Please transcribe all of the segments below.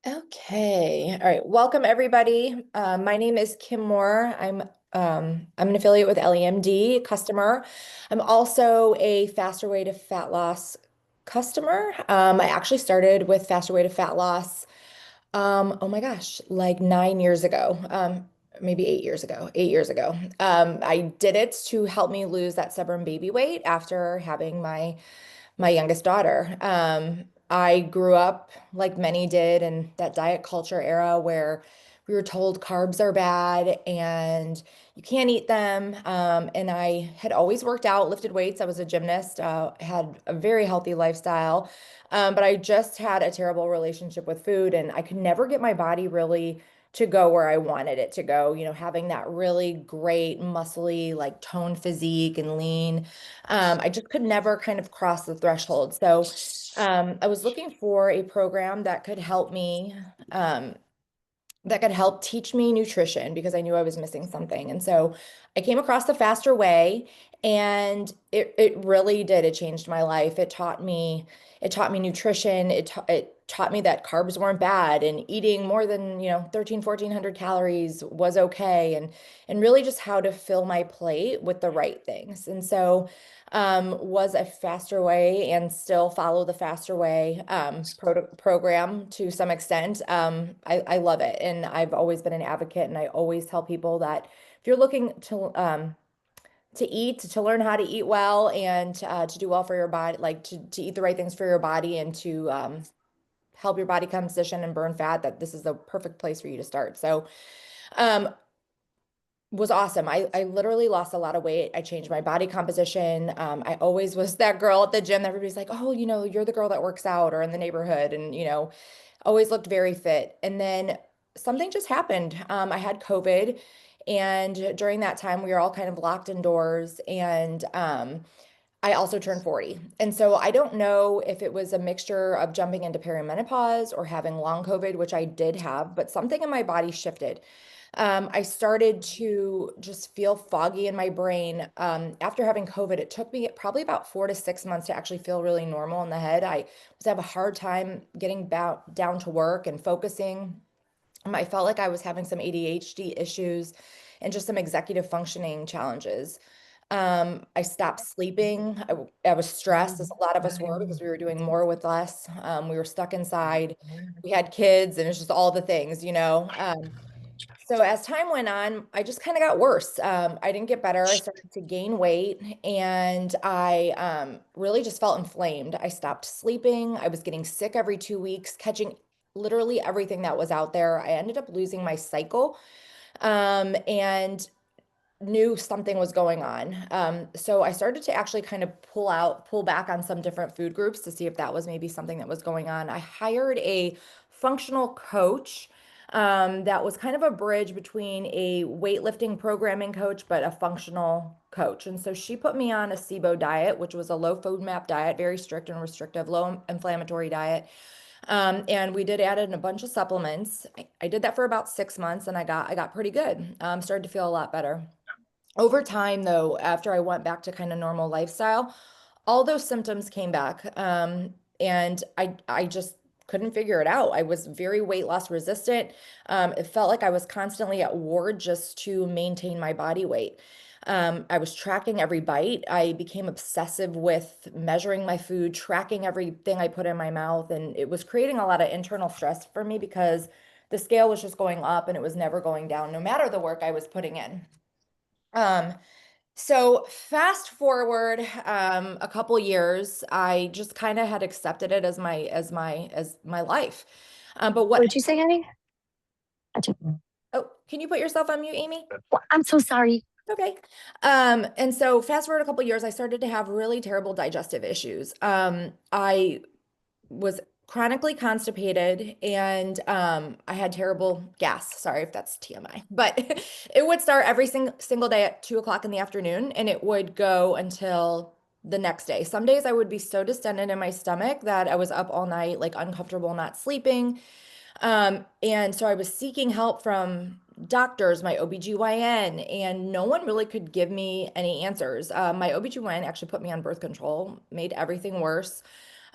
Okay. All right. Welcome everybody. My name is Kim Moore. I'm an affiliate with LEMD customer. I'm also a Faster Way to Fat Loss customer. I actually started with Faster Way to Fat Loss. Oh my gosh, like 9 years ago. Maybe 8 years ago. 8 years ago. I did it to help me lose that stubborn baby weight after having my youngest daughter. I grew up like many did in that diet culture era where we were told carbs are bad and you can't eat them. And I had always worked out, lifted weights. I was a gymnast, had a very healthy lifestyle. But I just had a terrible relationship with food and I could never get my body really to go where I wanted it to go, having that really great muscly, like toned physique and lean. I just could never kind of cross the threshold. So I was looking for a program um, that could help teach me nutrition because I knew I was missing something. And so I came across the Faster Way and it really did. It changed my life. It taught me nutrition. It taught me that carbs weren't bad and eating more than, 13, 1400 calories was okay and really just how to fill my plate with the right things. And so was a Faster Way and still follow the Faster Way program to some extent. I love it. And I've always been an advocate. And I always tell people that if you're looking to eat, to learn how to eat well and to do well for your body, like to eat the right things for your body and to help your body composition and burn fat, that this is the perfect place for you to start. So, um, was awesome. I literally lost a lot of weight. I changed my body composition. I always was that girl at the gym that everybody's like, oh, you're the girl that works out or in the neighborhood and, always looked very fit. And then something just happened. I had COVID and during that time we were all kind of locked indoors and I also turned 40. And so I don't know if it was a mixture of jumping into perimenopause or having long COVID, which I did have, but something in my body shifted. I started to just feel foggy in my brain. After having COVID, it took me probably about 4 to 6 months to actually feel really normal in the head. I was have a hard time getting down to work and focusing. I felt like I was having some ADHD issues and just some executive functioning challenges. I stopped sleeping. I was stressed, as a lot of us were, because we were doing more with less. We were stuck inside. We had kids, and it's just all the things. So as time went on, I just kind of got worse. I didn't get better. I started to gain weight and I really just felt inflamed. I stopped sleeping. I was getting sick every 2 weeks, catching literally everything that was out there. I ended up losing my cycle and knew something was going on. So I started to actually kind of pull back on some different food groups to see if that was maybe something that was going on. I hired a functional coach that was kind of a bridge between a weightlifting programming coach, but a functional coach. And so she put me on a SIBO diet, which was a low FODMAP diet, very strict and restrictive, low inflammatory diet. And we did add in a bunch of supplements. I did that for about 6 months and I got pretty good. Started to feel a lot better. Over time, though, after I went back to kind of normal lifestyle, all those symptoms came back. And I just couldn't figure it out. I was very weight loss resistant. It felt like I was constantly at war just to maintain my body weight. I was tracking every bite. I became obsessive with measuring my food, tracking everything I put in my mouth, and it was creating a lot of internal stress for me because the scale was just going up and it was never going down, no matter the work I was putting in. Um, so fast forward a couple years, I just kind of had accepted it as my life. But What what did you say, honey? Oh, can you put yourself on mute, Amy? Well, I'm so sorry. Okay. And so fast forward a couple years, I started to have really terrible digestive issues. I was chronically constipated and I had terrible gas. Sorry if that's TMI, but it would start every single day at 2 o'clock in the afternoon and it would go until the next day. Some days I would be so distended in my stomach that I was up all night, like uncomfortable, not sleeping. And so I was seeking help from doctors, my OBGYN, and no one really could give me any answers. My OBGYN actually put me on birth control, made everything worse.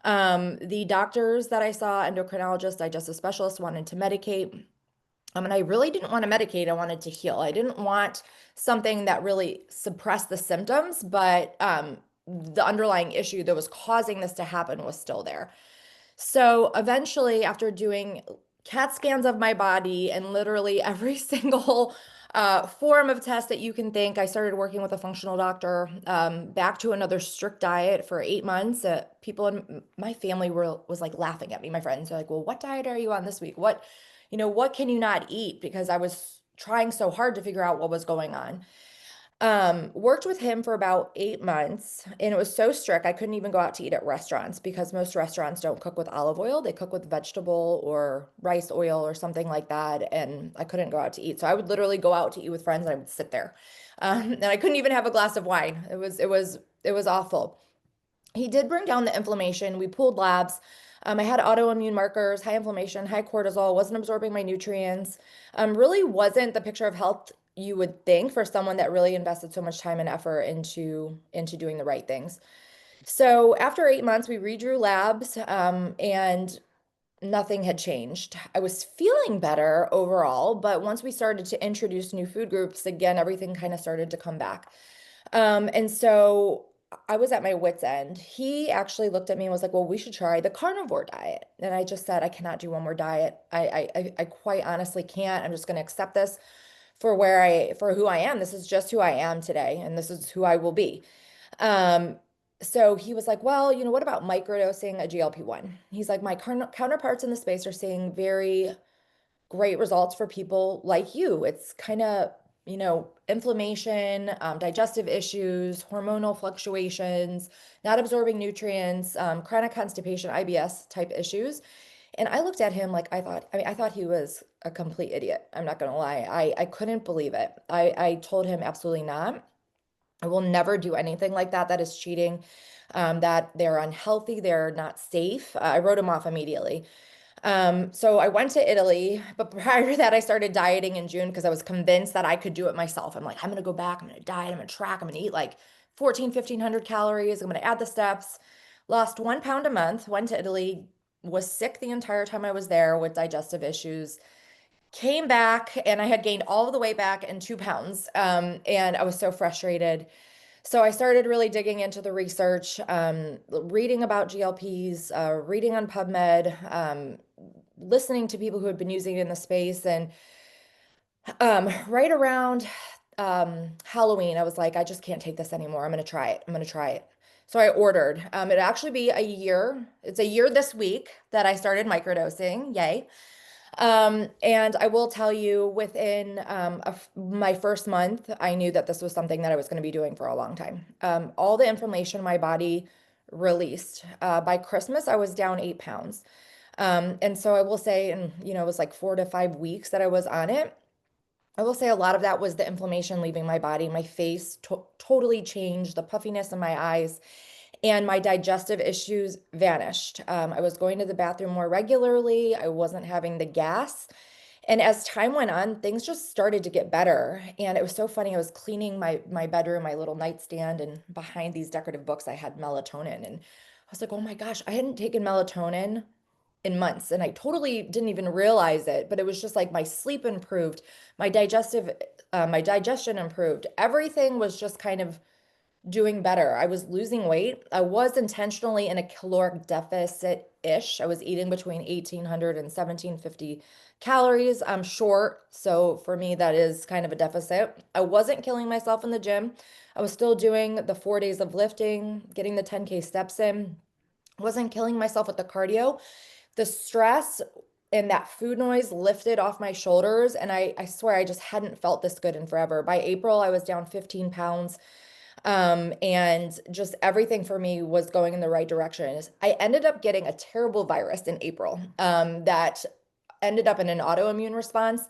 The doctors that I saw, endocrinologist, digestive specialist, wanted to medicate. And I really didn't want to medicate. I wanted to heal. I didn't want something that really suppressed the symptoms, but the underlying issue that was causing this to happen was still there. So eventually, after doing CAT scans of my body and literally every single form of test that you can think, I started working with a functional doctor, back to another strict diet for 8 months. People in my family was like laughing at me. My friends are like, "Well, what diet are you on this week? What can you not eat?" Because I was trying so hard to figure out what was going on. Worked with him for about 8 months, and it was so strict. I couldn't even go out to eat at restaurants because most restaurants don't cook with olive oil. They cook with vegetable or rice oil or something like that. And I couldn't go out to eat. So I would literally go out to eat with friends and I would sit there. And I couldn't even have a glass of wine. It was awful. He did bring down the inflammation. We pulled labs. I had autoimmune markers, high inflammation, high cortisol, wasn't absorbing my nutrients. Really wasn't the picture of health you would think for someone that really invested so much time and effort into doing the right things. So after 8 months, we redrew labs, and nothing had changed. I was feeling better overall, but once we started to introduce new food groups, again, everything kind of started to come back. And so I was at my wit's end. He actually looked at me and was like, "Well, we should try the carnivore diet." And I just said, "I cannot do one more diet. I quite honestly can't. I'm just going to accept this for who I am. This is just who I am today, and this is who I will be." Um, so he was like, "Well, what about microdosing a GLP-1?" He's like, "My counterparts in the space are seeing very great results for people like you. It's kind of, inflammation, digestive issues, hormonal fluctuations, not absorbing nutrients, chronic constipation, IBS type issues." And I looked at him like I thought he was a complete idiot. I'm not gonna lie. I couldn't believe it. I told him absolutely not. I will never do anything like that. That is cheating. That they're unhealthy, they're not safe. I wrote him off immediately. So I went to Italy, but prior to that, I started dieting in June because I was convinced that I could do it myself. I'm like, I'm gonna go back, I'm gonna diet, I'm gonna track, I'm gonna eat like 1,500 calories, I'm gonna add the steps. Lost 1 pound a month, went to Italy, was sick the entire time I was there with digestive issues. Came back and I had gained all of the weight back in 2 pounds. And I was so frustrated. So I started really digging into the research, reading about GLPs, reading on PubMed, listening to people who had been using it in the space. And right around Halloween, I was like, I just can't take this anymore. I'm going to try it. I'm going to try it. So I ordered. It'd actually be a year. It's a year this week that I started microdosing. Yay. And I will tell you, within my first month, I knew that this was something that I was going to be doing for a long time. All the inflammation in my body released. By Christmas, I was down 8 pounds. And so I will say, and it was like 4 to 5 weeks that I was on it. I will say a lot of that was the inflammation leaving my body. My face totally changed, the puffiness in my eyes, and my digestive issues vanished. I was going to the bathroom more regularly. I wasn't having the gas. And as time went on, things just started to get better. And it was so funny. I was cleaning my bedroom, my little nightstand, and behind these decorative books, I had melatonin. And I was like, oh my gosh, I hadn't taken melatonin in months. And I totally didn't even realize it. But it was just like my sleep improved, my digestion improved. Everything was just kind of doing better. I was losing weight. I was intentionally in a caloric deficit-ish. I was eating between 1,800 and 1,750 calories. I'm short, so for me, that is kind of a deficit. I wasn't killing myself in the gym. I was still doing the 4 days of lifting, getting the 10K steps in. Wasn't killing myself with the cardio. The stress and that food noise lifted off my shoulders, and I swear I just hadn't felt this good in forever. By April, I was down 15 pounds. And just everything for me was going in the right direction. I ended up getting a terrible virus in April, that ended up in an autoimmune response.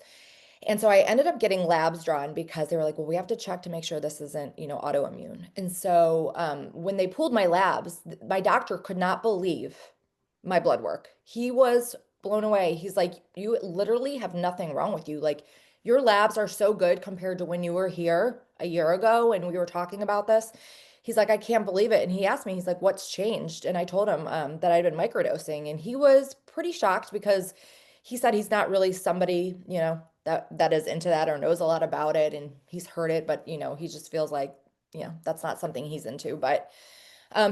And so I ended up getting labs drawn because they were like, well, we have to check to make sure this isn't, autoimmune. And so when they pulled my labs, my doctor could not believe my blood work. He was blown away. He's like, you literally have nothing wrong with you. Like, your labs are so good compared to when you were here a year ago and we were talking about this. he's like, I can't believe it. And he asked me, he's like, what's changed? And I told him that I'd been microdosing, and he was pretty shocked because he said he's not really somebody, that is into that or knows a lot about it, and he's heard it, but he just feels like, that's not something he's into. But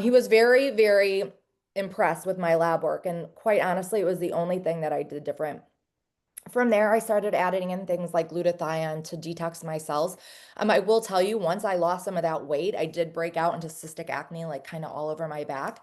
he was very, very impressed with my lab work, and quite honestly, it was the only thing that I did different. From there, I started adding in things like glutathione to detox my cells. I will tell you, once I lost some of that weight, I did break out into cystic acne, like kind of all over my back.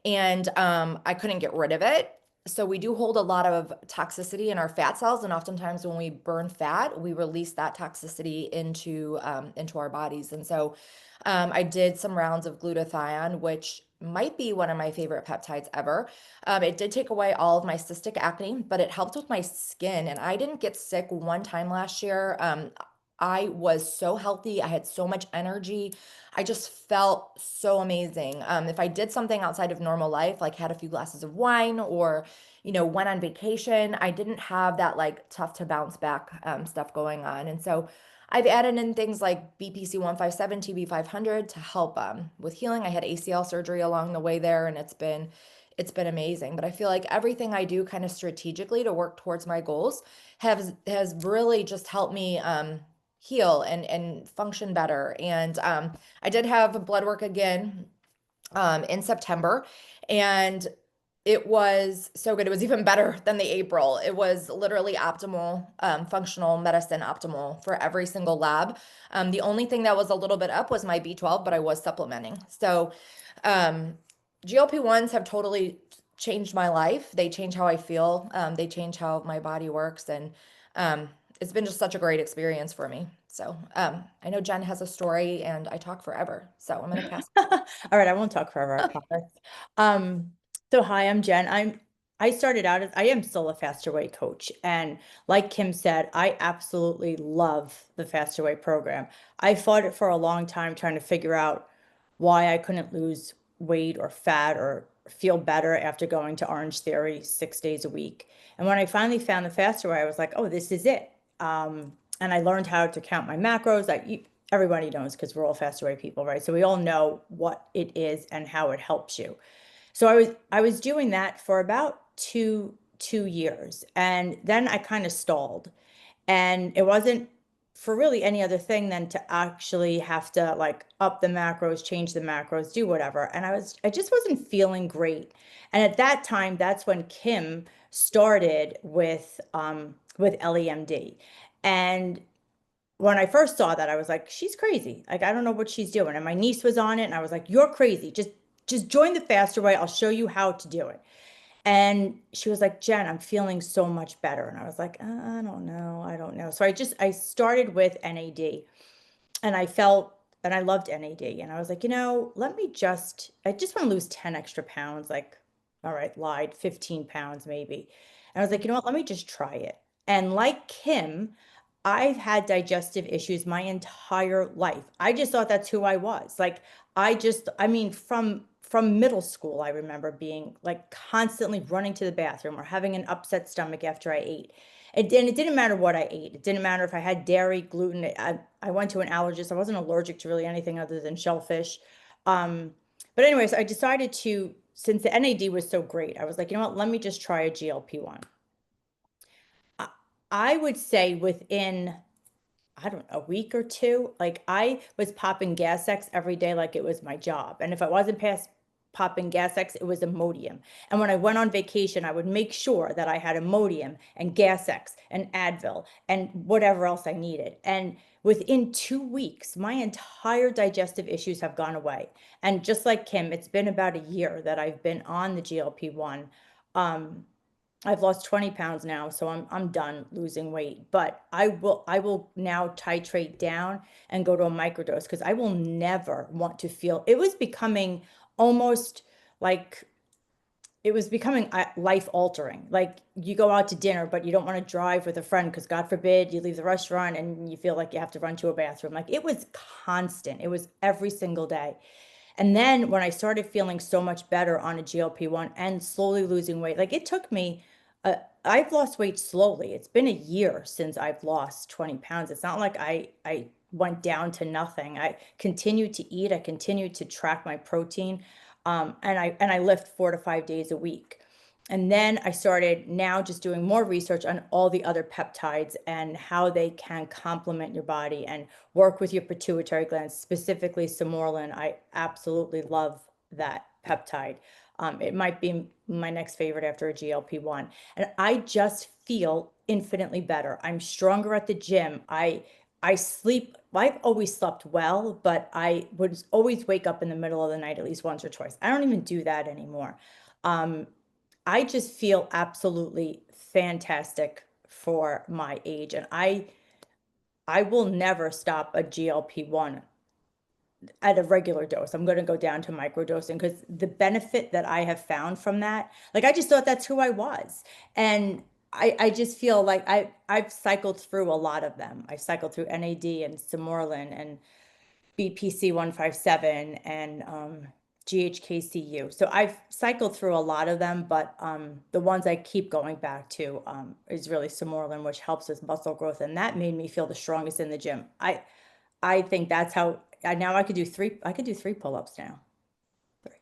And I couldn't get rid of it. So we do hold a lot of toxicity in our fat cells, and oftentimes when we burn fat, we release that toxicity into our bodies. And so I did some rounds of glutathione, which might be one of my favorite peptides ever. It did take away all of my cystic acne, but it helped with my skin, and I didn't get sick one time last year. I was so healthy. I had so much energy. I just felt so amazing. If I did something outside of normal life, like had a few glasses of wine or, went on vacation, I didn't have that like tough to bounce back stuff going on. And so I've added in things like BPC 157, TB 500 to help with healing. I had ACL surgery along the way there, and it's been amazing. But I feel like everything I do kind of strategically to work towards my goals has really just helped me heal and function better. And I did have blood work again in September, and it was so good. It was even better than the April. It was literally optimal, functional medicine optimal for every single lab. The only thing that was a little bit up was my B12, but I was supplementing. So um, GLP-1s have totally changed my life. They change how I feel. They change how my body works. And um, it's been just such a great experience for me. So I know Jen has a story, and I talk forever. So I'm going to pass. All right, I won't talk forever, I promise. Um, so hi, I'm Jen. I started out as I am still a faster way coach. And like Kim said, I absolutely love the faster way program. I fought it for a long time trying to figure out why I couldn't lose weight or fat or feel better after going to Orange Theory 6 days a week. And when I finally found the faster way, I was like, oh, this is it. And I learned how to count my macros. Everybody knows because we're all faster way people, right? So we all know what it is and how it helps you. So I was doing that for about two years, and then I kind of stalled, and it wasn't for really any other thing than to actually have to like up the macros, change the macros, do whatever. And I just wasn't feeling great. And at that time, that's when Kim started with LEMD. And when I first saw that, I was like, she's crazy. Like, I don't know what she's doing. And my niece was on it, and I was like, you're crazy. Just join the faster way. I'll show you how to do it. And she was like, Jen, I'm feeling so much better. And I was like, I don't know. I don't know. So I started with NAD, and I felt, and I loved NAD. And I was like, I just want to lose 10 extra pounds. Like, all right, lied, 15 pounds maybe. And I was like, you know what? Let me just try it. And like Kim, I've had digestive issues my entire life. I just thought that's who I was. Like, I mean, from middle school, I remember being like constantly running to the bathroom or having an upset stomach after I ate. And it didn't matter what I ate. It didn't matter if I had dairy, gluten. I went to an allergist. I wasn't allergic to really anything other than shellfish. Um, but anyways, I decided to, since the NAD was so great, I was like, you know what, let me just try a GLP-1. I, I would say within, I don't know, a week or two, like I was popping Gas X every day like it was my job. And if I wasn't past popping Gas X, it was Imodium. And when I went on vacation, I would make sure that I had Imodium and Gas X and Advil and whatever else I needed. And within 2 weeks, my entire digestive issues have gone away. And just like Kim, it's been about a year that I've been on the GLP-1. Um, I've lost 20 pounds now, so I'm done losing weight. But I will now titrate down and go to a microdose because I will never want to feel it was becoming almost like it was becoming life altering. Like you go out to dinner, but you don't want to drive with a friend because God forbid you leave the restaurant and you feel like you have to run to a bathroom. Like it was constant. It was every single day. And then when I started feeling so much better on a GLP-1 and slowly losing weight, like it took me, I've lost weight slowly. It's been a year since I've lost 20 pounds. It's not like I went down to nothing. I continued to eat, I continued to track my protein, and I lift 4 to 5 days a week. And then I started now just doing more research on all the other peptides and how they can complement your body and work with your pituitary glands, specifically Simorlin. I absolutely love that peptide. It might be my next favorite after a GLP-1. And I just feel infinitely better. I'm stronger at the gym. I sleep, I've always slept well, but I would always wake up in the middle of the night at least once or twice. I don't even do that anymore. Um, I just feel absolutely fantastic for my age, and I will never stop a GLP-1 at a regular dose. I'm going to go down to microdosing because the benefit that I have found from that, like I just thought that's who I was. And I just feel like I've cycled through a lot of them. I cycled through NAD and Simorlin and BPC 157 and GHKCU. So I've cycled through a lot of them, but the ones I keep going back to is really Simorlin, which helps with muscle growth, and that made me feel the strongest in the gym. I think that's how now I could do three. I could do three pull-ups now. Three.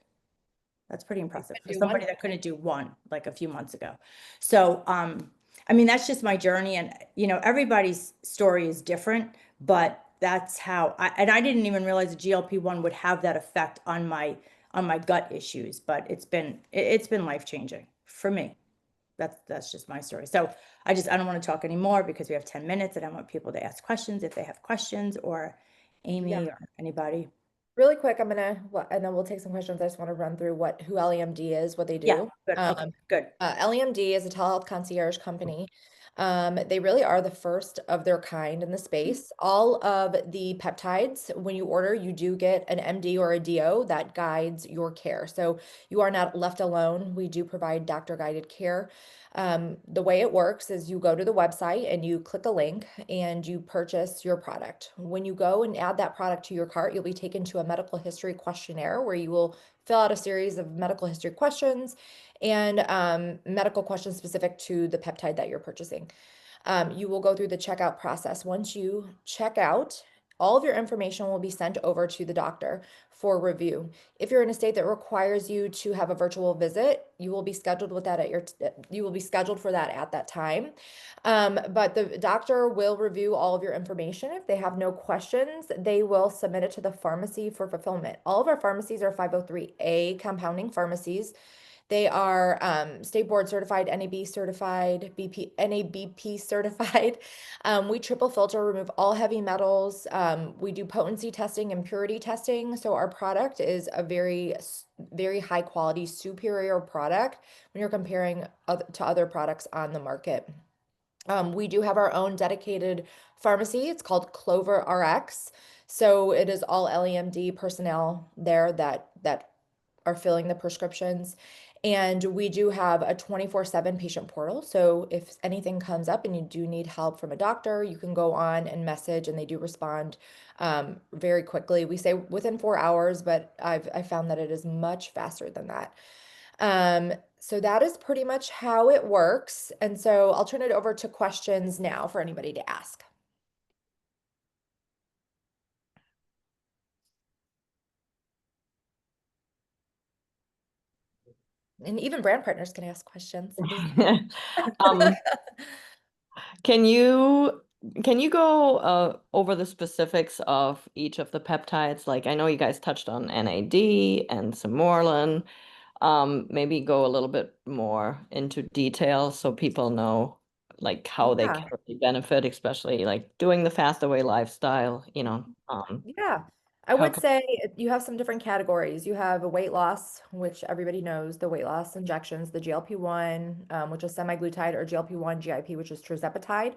That's pretty You impressive can for do one. somebody that couldn't do one like a few months ago. So, I mean, that's just my journey, and everybody's story is different, but that's how and I didn't even realize the GLP-1 would have that effect on my gut issues, but it's been life-changing for me. That's just my story. So I don't want to talk anymore because we have 10 minutes and I want people to ask questions if they have questions, or Yeah. Amy or anybody. Really quick, and then we'll take some questions. I just want to run through who LEMD is, what they Yeah, do. good. Okay, good. LEMD is a telehealth concierge company. They really are the first of their kind in the space. All of the peptides, when you order, you do get an MD or a DO that guides your care. So you are not left alone. We do provide doctor guided care. The way it works is you go to the website and you click a link and you purchase your product. When you go and add that product to your cart, you'll be taken to a medical history questionnaire where you will fill out a series of medical history questions and medical questions specific to the peptide that you're purchasing. You will go through the checkout process. Once you check out, all of your information will be sent over to the doctor for review. If you're in a state that requires you to have a virtual visit, you will be scheduled with that you will be scheduled for that at that time. But the doctor will review all of your information. If they have no questions, they will submit it to the pharmacy for fulfillment. All of our pharmacies are 503A compounding pharmacies. They are state board certified, NAB certified, NABP certified. We triple filter, remove all heavy metals. We do potency testing and purity testing. So our product is a very high quality, superior product when you're comparing to other products on the market. We do have our own dedicated pharmacy. It's called Clover RX. So it is all LEMD personnel there that are filling the prescriptions. And we do have a 24/7 patient portal. So if anything comes up and you do need help from a doctor, you can go on and message, and they do respond very quickly. We say within 4 hours, but I found that it is much faster than that. So that is pretty much how it works. And so I'll turn it over to questions now for anybody to ask. And even brand partners can ask questions. Um, can you can you go over the specifics of each of the peptides? Like I know you guys touched on NAD and Simorlin. Maybe go a little bit more into detail so people know like how they Yeah. can really benefit, especially like doing the fast away lifestyle, Yeah, I how would can say you have some different categories. You have a weight loss, which everybody knows, the weight loss injections, the GLP-1, which is semaglutide, or GLP-1 GIP, which is tirzepatide.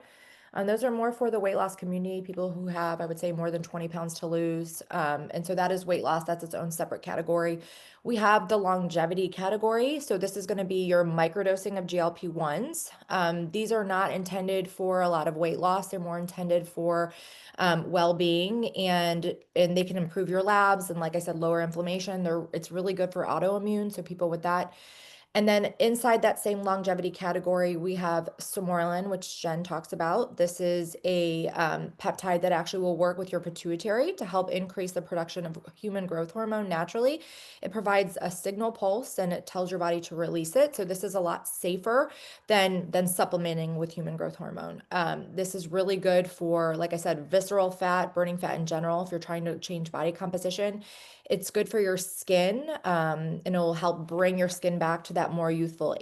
Those are more for the weight loss community, people who have, I would say, more than 20 pounds to lose. And so that is weight loss. That's its own separate category. We have the longevity category. So this is going to be your microdosing of GLP-1s. These are not intended for a lot of weight loss. They're more intended for well-being, and they can improve your labs and, like I said, lower inflammation. It's really good for autoimmune, so people with that. And then inside that same longevity category, we have Somorelin, which Jen talks about. This is a peptide that actually will work with your pituitary to help increase the production of human growth hormone naturally. It provides a signal pulse and it tells your body to release it. So this is a lot safer than supplementing with human growth hormone. This is really good for, like I said, visceral fat, burning fat in general, if you're trying to change body composition. It's good for your skin, and it will help bring your skin back to that more youthful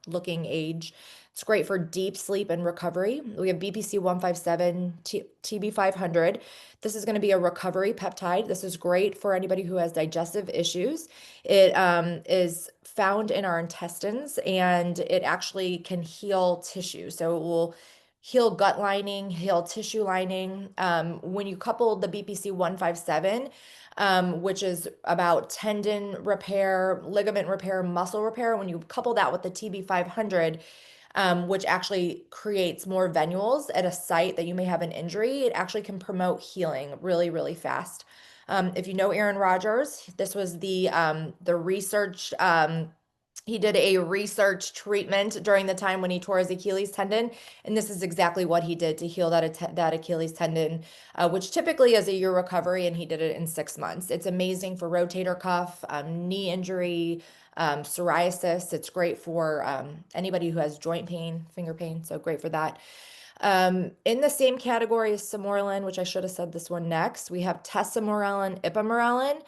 looking age. It's great for deep sleep and recovery. We have BPC 157, TB 500. This is going to be a recovery peptide. This is great for anybody who has digestive issues. It is found in our intestines and it actually can heal tissue. So it will heal gut lining, heal tissue lining. When you couple the BPC 157, which is about tendon repair, ligament repair, muscle repair. When you couple that with the TB 500, which actually creates more venules at a site that you may have an injury, it actually can promote healing really, really fast. If you know Aaron Rodgers, this was the research. He did a research treatment during the time when he tore his Achilles tendon, and this is exactly what he did to heal that Achilles tendon, which typically is a year recovery, and he did it in 6 months. It's amazing for rotator cuff, knee injury, psoriasis. It's great for anybody who has joint pain, finger pain, so great for that. In the same category as Samorelin, which I should have said this one next, we have Tesamorelin, Ipamorelin.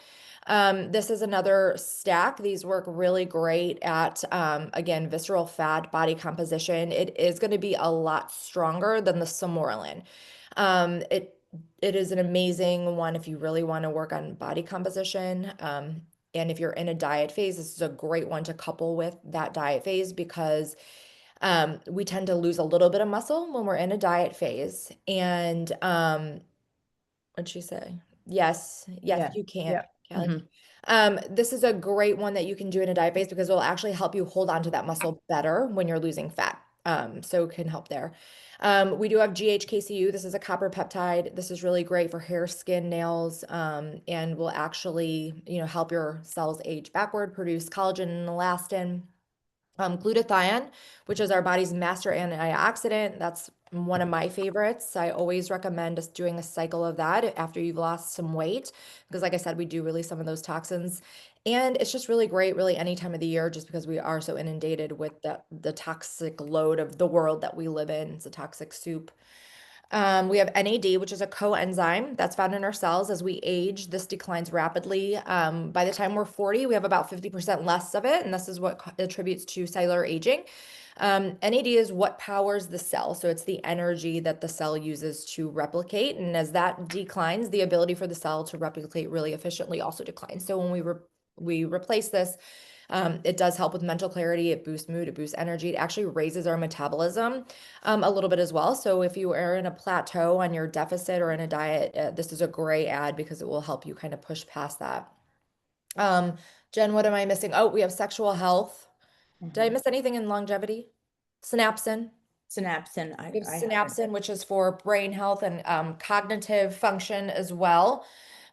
This is another stack. These work really great at, again, visceral fat, body composition. It is going to be a lot stronger than the Samorelin. It is an amazing one if you really want to work on body composition. And if you're in a diet phase, this is a great one to couple with that diet phase because we tend to lose a little bit of muscle when we're in a diet phase. And what'd she say? Yes, yes, Yeah. you can, Yeah. Callie. This is a great one that you can do in a diet phase because it will actually help you hold on to that muscle better when you're losing fat. So it can help there. We do have GHKCU. This is a copper peptide. This is really great for hair, skin, nails, and will actually, help your cells age backward, produce collagen and elastin. Glutathione, which is our body's master antioxidant. That's one of my favorites. I always recommend us doing a cycle of that after you've lost some weight, because like I said, we do release some of those toxins. And it's just really great, really any time of the year, just because we are so inundated with the toxic load of the world that we live in. It's a toxic soup. We have NAD, which is a coenzyme that's found in our cells. As we age, this declines rapidly. By the time we're 40, we have about 50% less of it, and this is what attributes to cellular aging. NAD is what powers the cell, so it's the energy that the cell uses to replicate, and as that declines, the ability for the cell to replicate really efficiently also declines. So when we replace this, it does help with mental clarity. It boosts mood. It boosts energy. It actually raises our metabolism a little bit as well. So if you are in a plateau on your deficit or in a diet, this is a great ad because it will help you kind of push past that. Jen, what am I missing? Oh, we have sexual health. Did I miss anything in longevity? Synapsin. Synapsin, We have I haven't. synapsin, which is for brain health and cognitive function as well.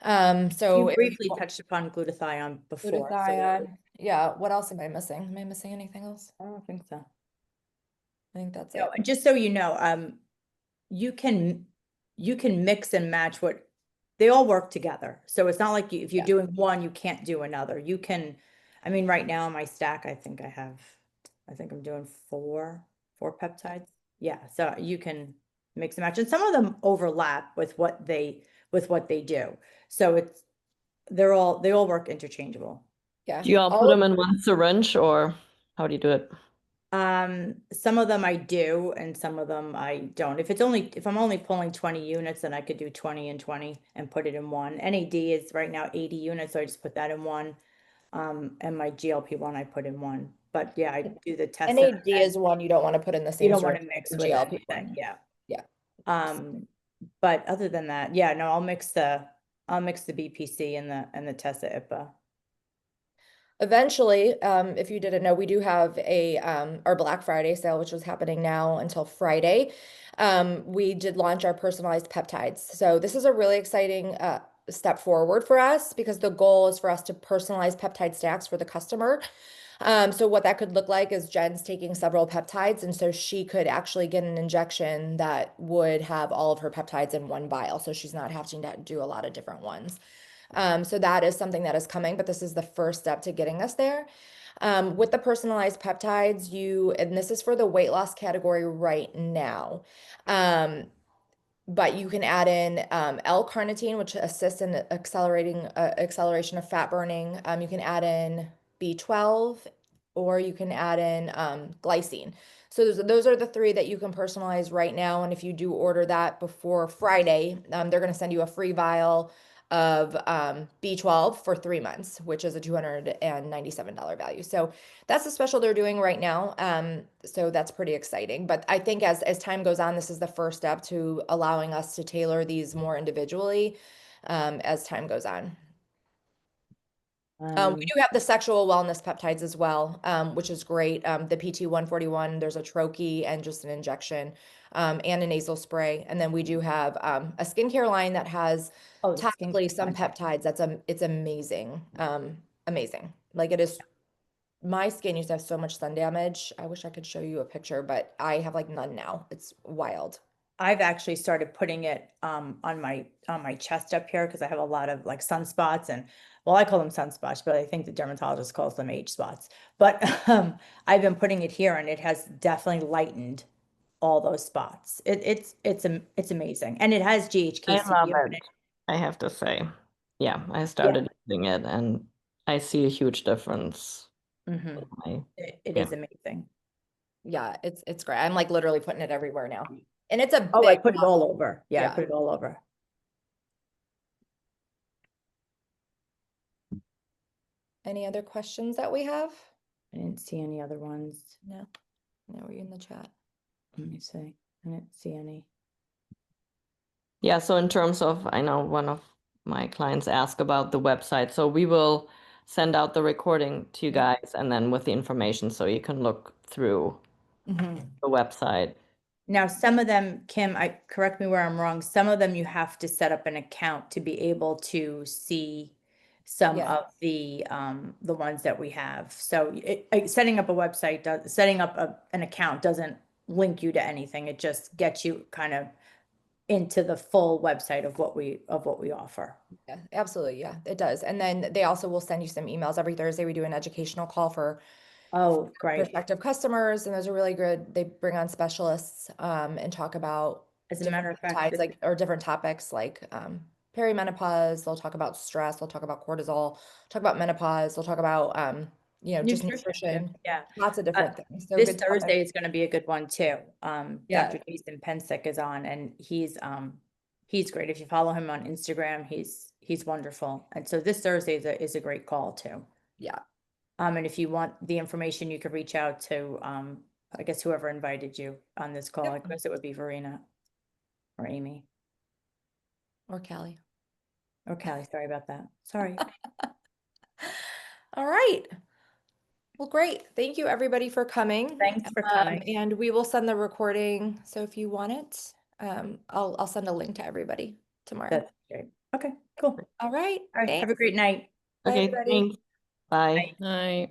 You So if you briefly touched upon glutathione before, so glutathione. Yeah, what else am I missing? Am I missing anything else? I don't think so. I think that's No, it. and just so you know, you can you can mix and match what they all work together. So it's not like if you're Yeah. doing one, you can't do another. You can, I mean, right now in my stack, I think I'm doing four peptides. Yeah, so you can mix and match, and some of them overlap with what they do. So they all work interchangeable. Yeah. Do you all put All them of in one syringe or how do you do it? Some of them I do and some of them I don't. If I'm only pulling 20 units, then I could do 20 and 20 and put it in one. NAD is right now 80 units, so I just put that in one. And my GLP-1 I put in one. But yeah, I do the test NAD and is one you don't want to put in the you same don't want syringe to as mix the with anything. GLP-1. Yeah. Yeah. Um, but other than that, yeah, no, I'll mix the BPC and the Tessa IPA. Eventually, if you didn't know, we do have our Black Friday sale, which is happening now until Friday. We did launch our personalized peptides. So this is a really exciting step forward for us because the goal is for us to personalize peptide stacks for the customer. So what that could look like is Jen's taking several peptides, and so she could actually get an injection that would have all of her peptides in one vial, so she's not having to do a lot of different ones. So that is something that is coming, but this is the first step to getting us there. With the personalized peptides, and this is for the weight loss category right now. But you can add in L-carnitine, which assists in acceleration of fat burning. You can add in B12, or you can add in glycine. So those are the three that you can personalize right now. And if you do order that before Friday, they're going to send you a free vial of B12 for 3 months, which is a $297 value. So that's the special they're doing right now. So that's pretty exciting. But I think as time goes on, this is the first step to allowing us to tailor these more individually as time goes on. We do have the sexual wellness peptides as well, which is great. The PT-141, there's a troche and just an injection, and a nasal spray. And then we do have a skincare line that has Oh, the topically skincare some line. peptides. It's amazing. Amazing. Like it is, my skin used to have so much sun damage. I wish I could show you a picture, but I have like none now. It's wild. I've actually started putting it on my chest up here because I have a lot of like sunspots, and well, I call them sunspots, but I think the dermatologist calls them age spots. But I've been putting it here, and it has definitely lightened all those spots. It's amazing, and it has I GHK love in it, it. I have to say. Yeah, I Yeah, started using it and I see a huge difference. hmm I, it yeah. is amazing. Yeah, it's great. I'm like literally putting it everywhere now. And it's a Oh, I big put it all bottle. over. Yeah, I Yeah. put it all over. Any other questions that we have? I didn't see any other ones. No. No, we're in the chat. Let me see. I didn't see any. Yeah, so in terms of, I know one of my clients asked about the website, so we will send out the recording to you guys and then with the information so you can look through the website. Now, some of them, Kim, correct me where I'm wrong, some of them you have to set up an account to be able to see some Yeah. of the ones that we have. So setting up a website setting up an account doesn't link you to anything. It just gets you kind of into the full website of what we offer. Yeah, absolutely. Yeah, it does. And then they also will send you some emails every Thursday. We do an educational call for Oh, great. prospective customers, and those are really good. They bring on specialists and talk about As a different matter of fact, peptides, like or different topics like perimenopause. They'll talk about stress. They'll talk about cortisol. Talk about menopause. They'll talk about just nutrition too. nutrition. Yeah. Lots of Uh, different things. So this good Thursday topics. is going to be a good one too. Yeah. Dr. Jason Pensick is on, and he's great. If you follow him on Instagram, he's wonderful. And so this Thursday is a great call too. Yeah. And if you want the information, you could reach out to I guess whoever invited you on this call. I Yep. guess it would be Verena or Amy Or Callie. or Callie. Sorry about that. Sorry. All right. Well, great. Thank you everybody for coming. Thanks for coming. And we will send the recording. So if you want it, I'll send a link to everybody tomorrow. That's great. Okay, cool. All right. All right. Have a Thanks. great night. Bye, Okay, everybody. thanks. Bye. Bye. Bye.